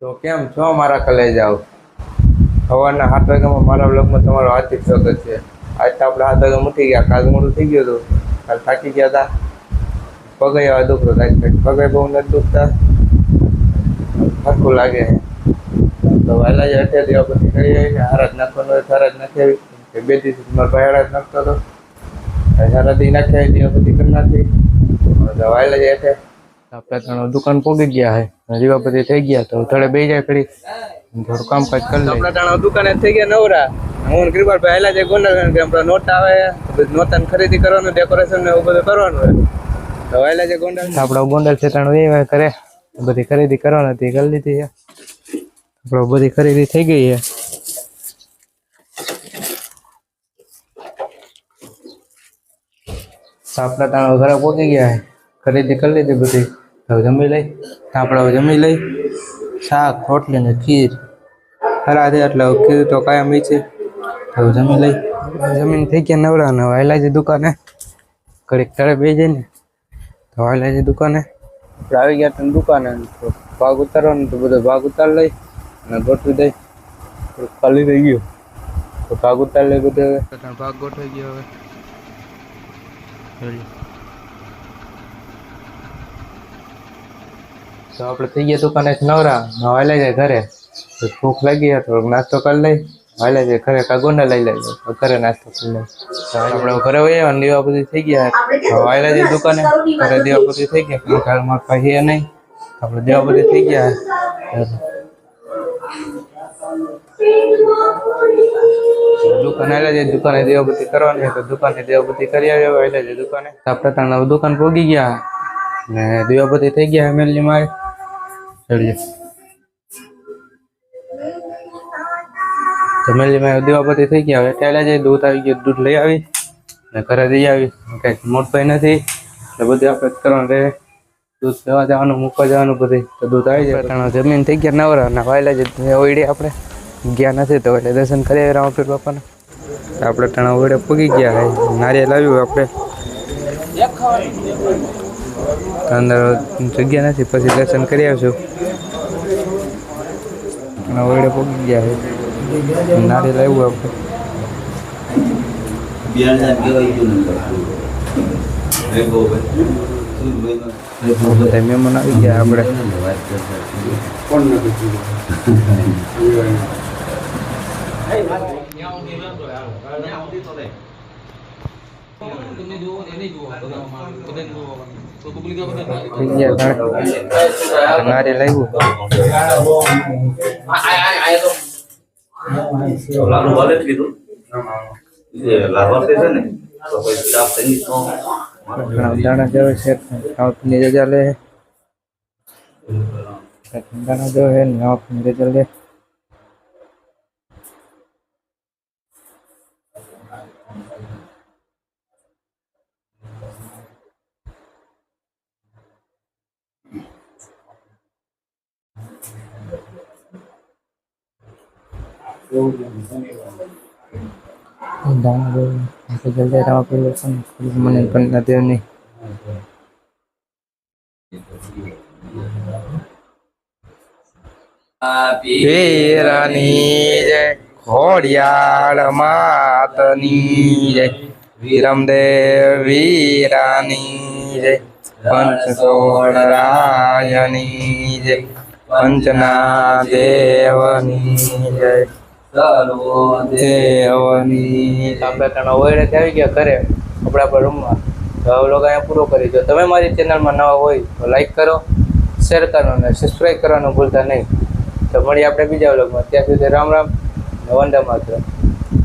તો કેમ છો મારા કલેજાઓ? સવારના 7 વાગ્યામાં મારા બ્લોગમાં તમારું હાર્દિક સ્વાગત છે. આજ તો આપણે 7 વાગ્યા ઉઠી ગયા, કાલ મોડું થઈ ગયું હતું, કાલ થાકી ગયા હતા, પગે એવા દુખતો થાય, પગે બહુ નથી દુખતા, સરખું લાગે છે. તો વહેલા જ અત્યારે પછી કરી આવી, હારજ નાખવાનું હોય હારજ નાખી આવી, 2 દિવસ મારા ભાઈ હારજ નાખતો હતો, હારદી નાખી આવી દીવાપતિ કરી નાખી. વહેલા જ એટલે આપણે ત્રણ દુકાન પોગી ગયા છે, દીવાપતિ થઈ ગયા, તો થોડે બે જાય કરી થોડું કામકાજ કરી લે. આપણા ત્રણ દુકાને થઈ ગયા નવરા. હું કૃપાલભાઈ હેલા જે ગોંડલ કે આપણા નોટ આવે, નોટાની ખરીદી કરવાનું, ડેકોરેશન ને એવું બધું કરવાનું હોય. તો હેલા જે ગોંડલ આપણા ગોંડલ છે ત્રણ એ કરે, બધી ખરીદી કરવાની હતી કરી લીધી છે. આપણે બધી ખરીદી થઈ ગઈ છે. આપણા ત્રણ ઘરે પહોંચી ગયા છે, ખરીદી કરી લીધી બધી. હવે જમી લઈ, આપણે જમી લઈ, શાક રોટલી ને ખીર ખરા છે એટલે ખીર તો કાયમ છે. હવે જમી લઈ, જમીન થઈ ગયા નવરા ને વહેલા જ દુકાને ઘડીક તળે બે જાય ને, તો વહેલા જ દુકાને આપણે આવી ગયા હતા દુકાને. ભાગ ઉતારવાનો તો બધો ભાગ ઉતાર લઈ અને ગોઠવી દઈ, ખાલી થઈ ગયો તો ભાગ ઉતાર લઈ બધો. ભાગ ગોઠવાઈ ગયો. હવે તો આપણે થઈ ગયા દુકાને નવરા, વહેલા જાય ઘરે. ભૂખ લાગી તો નાસ્તો કરી લઈ, વહેલા જાય ઘરે કાગોને લઈ લઈ ઘરે નાસ્તો કરી લઈ. આપણે ઘરે હોય અને દીવાપતિ થઈ ગયા, વહેલા જાય દુકાને ઘરે દીવાપતિ થઈ ગયા. ઘરમાં કહીએ નહીં, આપણે દીવાપતિ થઈ ગયા. દુકાન આવેલા છે, દુકાને દીવાપતિ કરવાની તો દુકાને દીવાપતિ કરી આવ્યા. વહેલા છે દુકાને આપણે ત્રણ દુકાન પોગી ગયા ને દીવાપતિ થઈ ગયા ફેમિલીમાં. ફેમિલીમાં દીવાપતિ થઈ ગયા. હવે ચાલ્યા જાય, દૂધ આવી ગયું, દૂધ લઈ આવી ને ઘરે દઈ આવી. કંઈક મોટભાઈ નથી એટલે બધું આપણે કરવાનું રહે, દૂધ લેવા જવાનું, મૂકવા જવાનું બધું. તો દૂધ આવી જાય. જમીન થઈ ગયા નવરા ને વહેલા જ ઓઈડે આપણે ગયા નથી તો એટલે દર્શન કરી આવ્યા રામપીર બાપાને. આપણે ટણા ઓઈડે પૂગી ગયા હોય, નારિયેલ આવ્યું આપણે અંદર જગ્યા નથી, પછી દર્શન કરી આવશું. ઓઈડે પૂગી ગયા હોય, નારિયેલ આવ્યું આપણે. બધા મહેમાન આવી ગયા આપણે. નારિયેલ આવ્યું. દાણા જવે છે, ની રજા લે, દાણા જવે ને રજા લે. જલ્દી રાવા પીવું મને પણ નથી નહીં. પીરની જય, ખોડિયાળ માતની જય, વિરમદેવ વીરાની જય, પંચસોળરાયની જય, પંચના દેવની જય, દેવની. આપણે ત્રણ ઓયડે આવી ગયા ઘરે, આપણા રૂમમાં. તો હવે લોકો અહીંયા પૂરો કરી. જો તમે મારી ચેનલમાં નવા હોય તો લાઈક કરો, શેર કરો અને સબસ્ક્રાઈબ કરવાનું ભૂલતા નહીં. તો મળીએ આપણે બીજા વ્લોગમાં. ત્યાં સુધી રામ રામ, વંદે માતરમ.